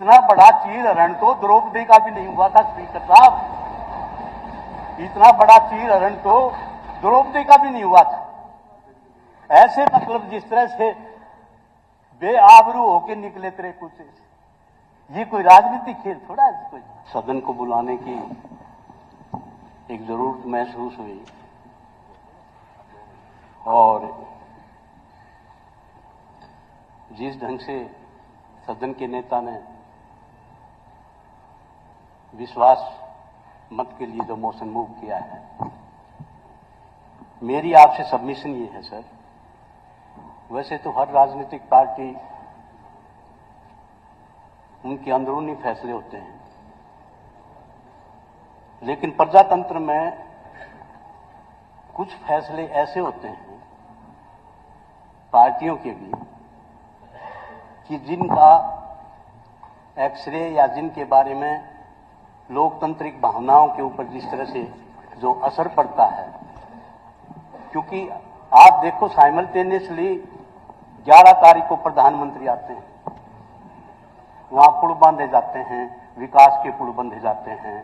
इतना बड़ा चीर हरण तो द्रौपदी का भी नहीं हुआ था स्पीकर साहब। इतना बड़ा चीर हरण तो द्रौपदी का भी नहीं हुआ था। ऐसे मतलब जिस तरह से बेआबरू होके निकले तेरे कुछ, ये कोई राजनीतिक खेल थोड़ा है। कोई सदन को बुलाने की एक जरूरत महसूस हुई और जिस ढंग से सदन के नेता ने विश्वास मत के लिए जो मोशन मूव किया है, मेरी आपसे सबमिशन ये है सर, वैसे तो हर राजनीतिक पार्टी उनके अंदरूनी फैसले होते हैं, लेकिन प्रजातंत्र में कुछ फैसले ऐसे होते हैं पार्टियों के भी कि जिनका एक्सरे या जिनके बारे में लोकतांत्रिक भावनाओं के ऊपर जिस तरह से जो असर पड़ता है, क्योंकि आप देखो साइमल्टेनियसली 11 तारीख को प्रधानमंत्री आते हैं, वहां पुल बांधे जाते हैं, विकास के पुल बांधे जाते हैं,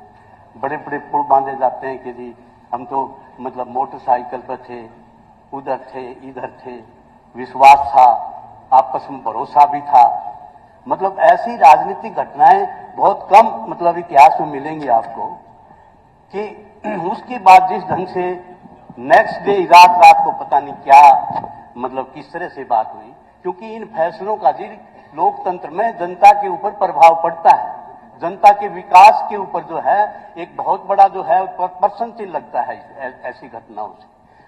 बड़े बड़े पुल बांधे जाते हैं कि जी हम तो मतलब मोटरसाइकिल पर थे, उधर थे, इधर थे, विश्वास था, आपस में भरोसा भी था। मतलब ऐसी राजनीतिक घटनाएं बहुत कम मतलब इतिहास में मिलेंगी आपको कि उसके बाद जिस ढंग से नेक्स्ट डे रात को पता नहीं क्या मतलब किस तरह से बात हुई, क्योंकि इन फैसलों का जी लोकतंत्र में जनता के ऊपर प्रभाव पड़ता है, जनता के विकास के ऊपर जो है एक बहुत बड़ा जो है प्रश्नचिन्ह लगता है ऐसी घटनाओं से।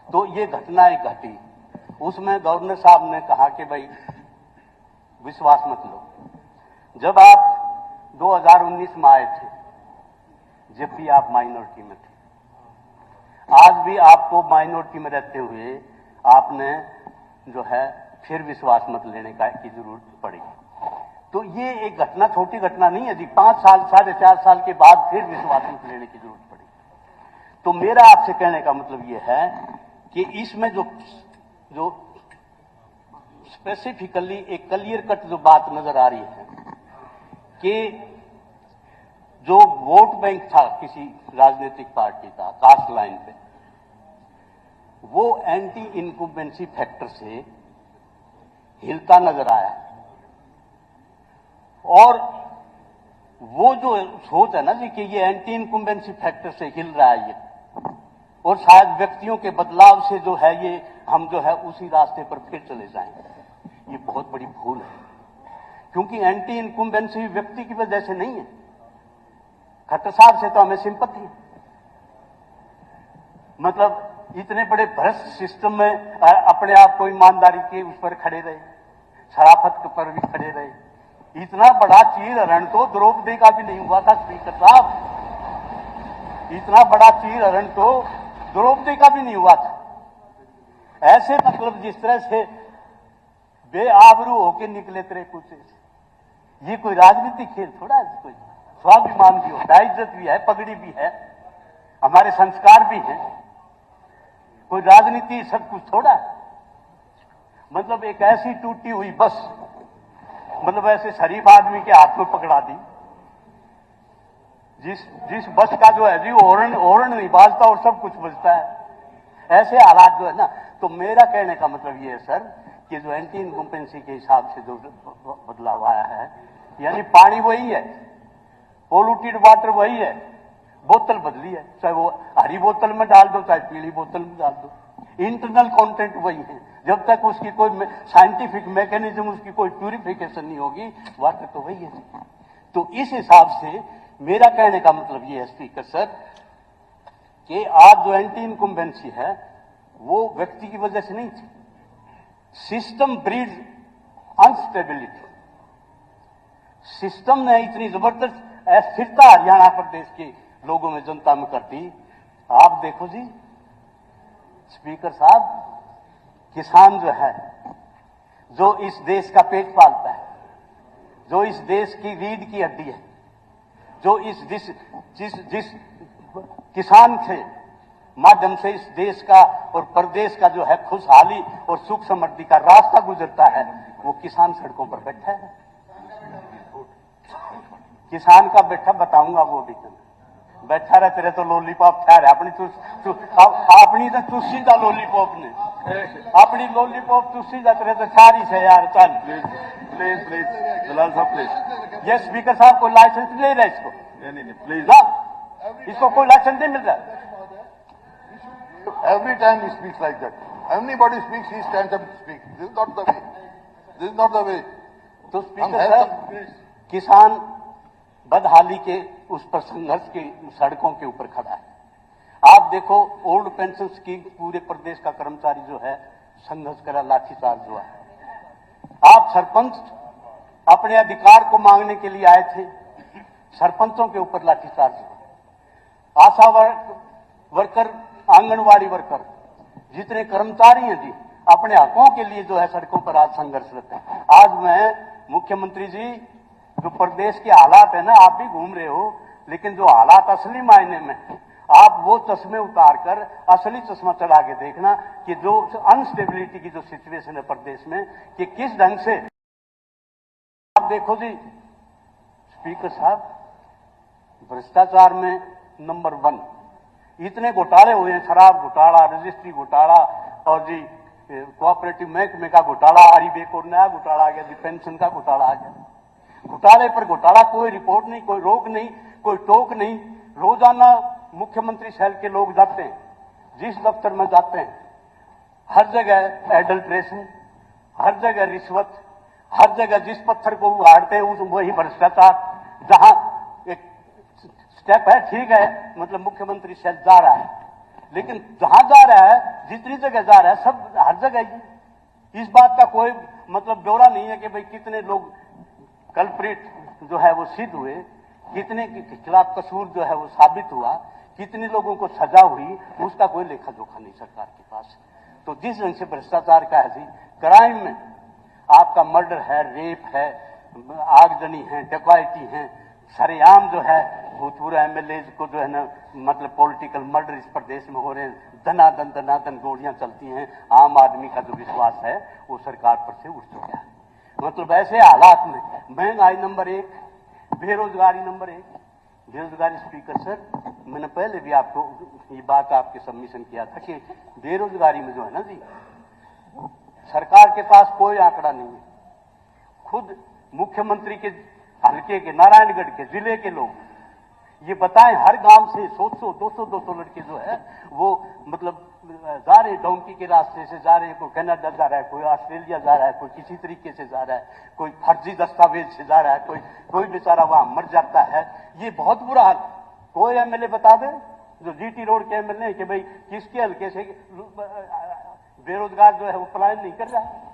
तो ये घटना एक घटी, उसमें गवर्नर साहब ने कहा कि भाई विश्वास मत लो। जब आप 2019 में आए थे, जब भी आप माइनॉरिटी में थे, आज भी आपको माइनॉरिटी में रहते हुए आपने जो है फिर विश्वास मत लेने की जरूरत पड़ी। तो ये एक घटना छोटी घटना नहीं है जी, 5 साल 4.5 साल के बाद फिर विश्वास मत लेने की जरूरत पड़ी। तो मेरा आपसे कहने का मतलब ये है कि इसमें जो स्पेसिफिकली एक क्लियर कट जो बात नजर आ रही है कि जो वोट बैंक था किसी राजनीतिक पार्टी का कास्ट लाइन पे, वो एंटी इनकम्बेंसी फैक्टर से हिलता नजर आया। और वो जो सोच है ना जी कि ये एंटी इनकम्बेंसी फैक्टर से हिल रहा है ये, और शायद व्यक्तियों के बदलाव से जो है ये हम जो है उसी रास्ते पर फिर चले जाएंगे, ये बहुत बड़ी भूल है। क्योंकि एंटी इनकम्बेंसी व्यक्ति की वजह से नहीं है, खट्टर साहब से तो हमें सिंपैथी है। मतलब इतने बड़े भ्रष्ट सिस्टम में अपने आप को ईमानदारी के उस पर खड़े रहे, शराफत पर भी खड़े रहे। इतना बड़ा चीर हरण तो द्रौपदी का भी नहीं हुआ था स्पीकर साहब, इतना बड़ा चीर हरण तो द्रौपदी का भी नहीं हुआ था। ऐसे मतलब जिस तरह से बेआबरू होके निकले तेरे कुछ, ये कोई राजनीतिक खेल थोड़ा है। कोई स्वाभिमान भी होता है, इज्जत भी है, पगड़ी भी है, हमारे संस्कार भी हैं। कोई राजनीति सब कुछ थोड़ा है। मतलब एक ऐसी टूटी हुई बस मतलब ऐसे शरीफ आदमी के हाथ में पकड़ा दी, जिस बस का जो है जी हॉर्न नहीं बाजता और सब कुछ बजता है। ऐसे हालात जो है ना, तो मेरा कहने का मतलब ये है सर कि जो एंटी इनकम्बेंसी के हिसाब से जो बदलाव आया है, यानी पानी वही है, पोल्यूटेड वाटर वही है, बोतल बदली है, चाहे वो हरी बोतल में डाल दो चाहे पीली बोतल में डाल दो, इंटरनल कंटेंट वही है। जब तक उसकी कोई साइंटिफिक मैकेनिज्म उसकी कोई प्यूरिफिकेशन नहीं होगी, वाटर तो वही है। तो इस हिसाब से मेरा कहने का मतलब ये है स्पीकर सर कि आज जो एंटी इनकम्बेंसी है वो व्यक्ति की वजह से नहीं थी, सिस्टम ब्रीड्स अनस्टेबिलिटी। सिस्टम ने इतनी जबरदस्त अस्थिरता हरियाणा प्रदेश के लोगों में, जनता में कर दी। आप देखो जी स्पीकर साहब, किसान जो है, जो इस देश का पेट पालता है, जो इस देश की रीढ़ की हड्डी है, जो जिस किसान के माध्यम से इस देश का और प्रदेश का जो है खुशहाली और सुख समृद्धि का रास्ता गुजरता है, वो किसान सड़कों पर बैठा है। किसान का बैठा बताऊंगा वो भी तुम्हें। बैठा रहे तेरे तो लॉलीपॉप खा रहे अपनी अपनी तो चुस्सी था लॉलीपॉप ने अपनी लॉलीपॉप चुस्सी जा तेरे तो सारी से यार। चल प्लीज प्लीज दलाल साहब प्लीज। ये स्पीकर साहब कोई लाइसेंस ले रहा है इसको? नहीं प्लीज, इसको कोई लाइसेंस नहीं मिल रहा। Every time he speaks like that. Anybody speaks, he stands up and speaks. This is not the way. This is not the way. तो स्पीकर साहब किसान बदहाली के उस पर संघर्ष की सड़कों के ऊपर खड़ा है। आप देखो ओल्ड पेंशन स्कीम पूरे प्रदेश का कर्मचारी जो है संघर्ष करा, लाठीचार्ज हुआ। आप सरपंच अपने अधिकार को मांगने के लिए आए थे, सरपंचों के ऊपर लाठीचार्ज हुआ। आशा वर्कर, आंगनवाड़ी वर्कर, जितने कर्मचारी हैं जी, अपने हकों के लिए जो है सड़कों पर आज संघर्षरत है। आज मैं मुख्यमंत्री जी, जो प्रदेश के हालात है ना, आप भी घूम रहे हो, लेकिन जो हालात असली मायने में, आप वो चश्मे उतारकर असली चश्मा चढ़ा के देखना कि जो अनस्टेबिलिटी की जो सिचुएशन है प्रदेश में, कि किस ढंग से। आप देखो जी स्पीकर साहब, भ्रष्टाचार में नंबर 1 इतने घोटाले हुए हैं, शराब घोटाला, रजिस्ट्री घोटाला और जी कोऑपरेटिव महकमे का घोटाला, एक और नया घोटाला आ गया जी, पेंशन का घोटाला आ गया। घोटाले पर घोटाला, कोई रिपोर्ट नहीं, कोई रोक नहीं, कोई टोक नहीं। रोजाना मुख्यमंत्री शहर के लोग जाते हैं, जिस दफ्तर में जाते हैं हर जगह एडल्ट्रेशन, हर जगह रिश्वत, हर जगह जिस पत्थर को उगाड़ते हैं उस वही भ्रष्टाचार। जहां एक स्टेप है, ठीक है, मतलब मुख्यमंत्री शहर जा रहा है, लेकिन जहां जा रहा है, जितनी जगह जा रहा है, सब हर जगह ही। इस बात का कोई मतलब ब्यौरा नहीं है कि भाई कितने लोग कल्प्रिट जो है वो सिद्ध हुए, कितने के खिलाफ कसूर जो है वो साबित हुआ, कितने लोगों को सजा हुई, उसका कोई लेखा जोखा नहीं सरकार के पास। तो जिस ढंग से भ्रष्टाचार का है जी, क्राइम में आपका मर्डर है, रेप है, आगजनी है, डकैती है, सरेआम जो है भूतपूर्व एमएलए को जो है ना, मतलब पॉलिटिकल मर्डर इस प्रदेश में हो रहे हैं, दनादन गोलियां चलती हैं। आम आदमी का जो विश्वास है वो सरकार पर से उठ चुका है। मतलब ऐसे हालात में महंगाई नंबर 1, बेरोजगारी नंबर 1, बेरोजगारी। स्पीकर सर, मैंने पहले भी आपको ये बात आपके सबमिशन किया था कि बेरोजगारी में जो है ना जी, सरकार के पास कोई आंकड़ा नहीं है। खुद मुख्यमंत्री के हल्के के, नारायणगढ़ के जिले के लोग ये बताएं, हर गांव से 100 200 लड़के जो है वो मतलब जा रहे, डोंकी के रास्ते से जा रहे, कोई कनाडा जा रहा है, कोई ऑस्ट्रेलिया जा रहा है, कोई किसी तरीके से जा रहा है, कोई फर्जी दस्तावेज से जा रहा है, कोई बेचारा वहां मर जाता है। ये बहुत बुरा हाल। कोई एमएलए बता दे जो जीटी रोड के एमएलए कि भाई किसके हल्के से बेरोजगार जो है वो पलायन नहीं कर रहा है?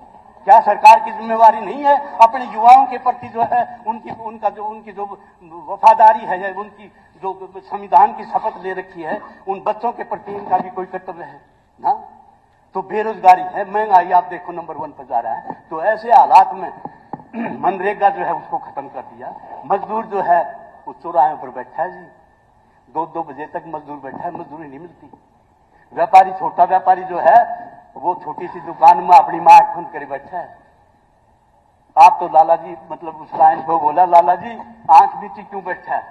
क्या सरकार की जिम्मेवारी नहीं है अपने युवाओं के प्रति जो है उनकी जो वफादारी है, उनकी जो संविधान की शपथ ले रखी है, उन बच्चों के प्रति इनका भी कोई कर्तव्य है ना? तो बेरोजगारी है, महंगाई आप देखो नंबर 1 पर जा रहा है। तो ऐसे हालात में मनरेगा जो है उसको खत्म कर दिया। मजदूर जो है वो चौराहे पर बैठा है जी, 2 बजे तक मजदूर बैठा है, मजदूरी नहीं मिलती। व्यापारी, छोटा व्यापारी जो है वो छोटी सी दुकान में अपनी मां बंद करे बैठा है। आप तो लाला जी, मतलब उस लाइन को बोला, लाला जी आंख बीती क्यों बैठा है?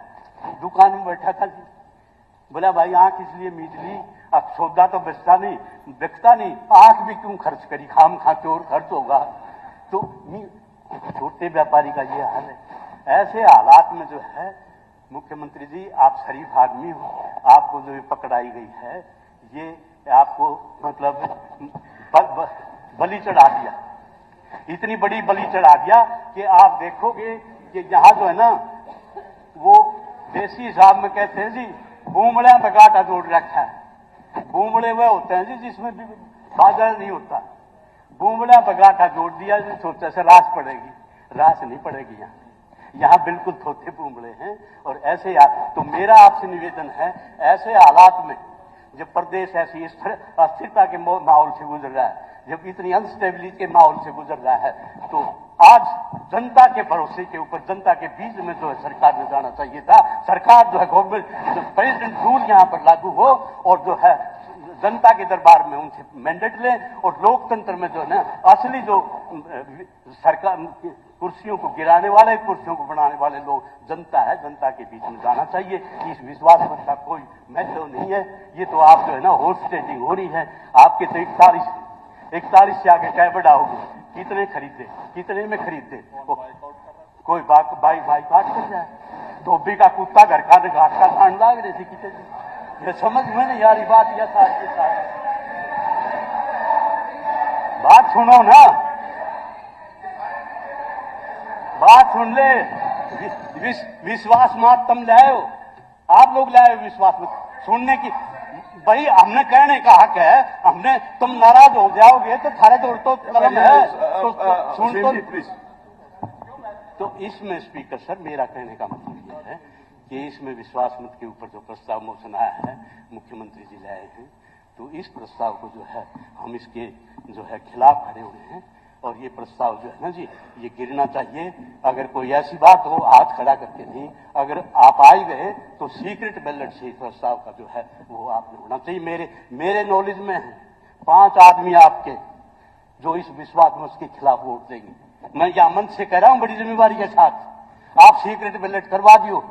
दुकान में बैठा था जी। बोला भाई आंख इसलिए मीच ली, अब सौदा तो बिकता नहीं, आंख भी क्यों खर्च करी, खाम खा चोर खर्च होगा। तो छोटे व्यापारी का ये हाल है। ऐसे हालात में जो है मुख्यमंत्री जी, आप शरीफ आदमी हो, आपको जो पकड़ाई गई है ये आपको मतलब बलि चढ़ा दिया, इतनी बड़ी बलि चढ़ा दिया कि आप देखोगे कि यहां जो है ना वो देसी हिसाब में कहते हैं जी, बूमड़िया पे कांटा जोड़ रखा है। बूमड़े वह होते हैं जी जिसमें बाजार नहीं होता, बूमड़िया पे कांटा जोड़ दिया, सोचा से रास पड़ेगी, रास नहीं पड़ेगी। यहाँ बिल्कुल थोथे बूमड़े हैं। और ऐसे तो मेरा आपसे निवेदन है, ऐसे हालात में जब प्रदेश ऐसी अस्थिरता के माहौल से गुजर रहा है, जब इतनी अनस्टेबिलिटी के माहौल से गुजर रहा है, तो आज जनता के भरोसे के ऊपर, जनता के बीच में जो है सरकार ने जाना चाहिए था। सरकार जो है गवर्नमेंट, प्रेसिडेंट रूल यहाँ पर लागू हो और जो है जनता के दरबार में उनसे मैंडेट लें और लोकतंत्र में जो है ना असली जो सरकार कुर्सियों को गिराने वाले, कुर्सियों को बनाने वाले लोग जनता है। जनता के बीच में जाना चाहिए। इस विश्वास मत का कोई महत्व नहीं है। ये तो आप जो है ना हॉर्स ट्रेडिंग हो रही है। आपके तो 41 से आगे क्या बढ़ाओगे? कितने खरीदे, कितने में खरीदे? कोई भाई काट कर जाए। धोबी का कुत्ता घर का घाट का कांड लाग रहे थे कितने। ये समझ में नहीं यार बात। यह बात सुनो ना, बात सुन ले। विश्वास मत तुम लाए हो, आप लोग लाए हो विश्वास मत सुनने की। भाई हमने कहने का हक है। हमने तुम नाराज हो जाओगे तो थारे तो कलम है तो सुन तो इसमें स्पीकर सर मेरा कहने का मतलब यह है कि इसमें विश्वास मत के ऊपर जो प्रस्ताव मोशन आया है मुख्यमंत्री जी लाए हैं, तो इस प्रस्ताव को जो है हम इसके जो है खिलाफ खड़े हुए हैं। और ये प्रस्ताव जो है ना जी, ये गिरना चाहिए। अगर कोई ऐसी बात हो हाथ खड़ा करके नहीं, अगर आप आ गए तो सीक्रेट बैलेट से प्रस्ताव का जो है वो आपने होना चाहिए। मेरे नॉलेज में है 5 आदमी आपके जो इस विश्वास मत के खिलाफ वोट देंगे। मैं यह मंच से कह रहा हूं बड़ी जिम्मेवारी के साथ, आप सीक्रेट बैलेट करवा दियो।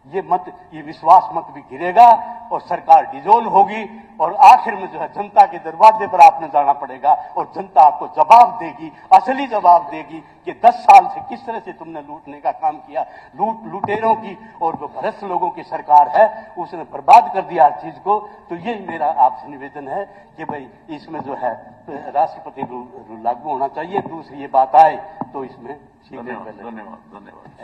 ये विश्वास मत भी गिरेगा और सरकार डिजोल्व होगी और आखिर में जो है जनता के दरवाजे पर आपने जाना पड़ेगा और जनता आपको जवाब देगी, असली जवाब देगी कि 10 साल से किस तरह से तुमने लूटने का काम किया। लुटेरों की और जो भ्रष्ट लोगों की सरकार है उसने बर्बाद कर दिया हर चीज को। तो यही मेरा आपसे निवेदन है कि भाई इसमें जो है राष्ट्रपति रूल लागू होना चाहिए। दूसरी ये बात आए तो इसमें धन्यवाद। धन्यवाद।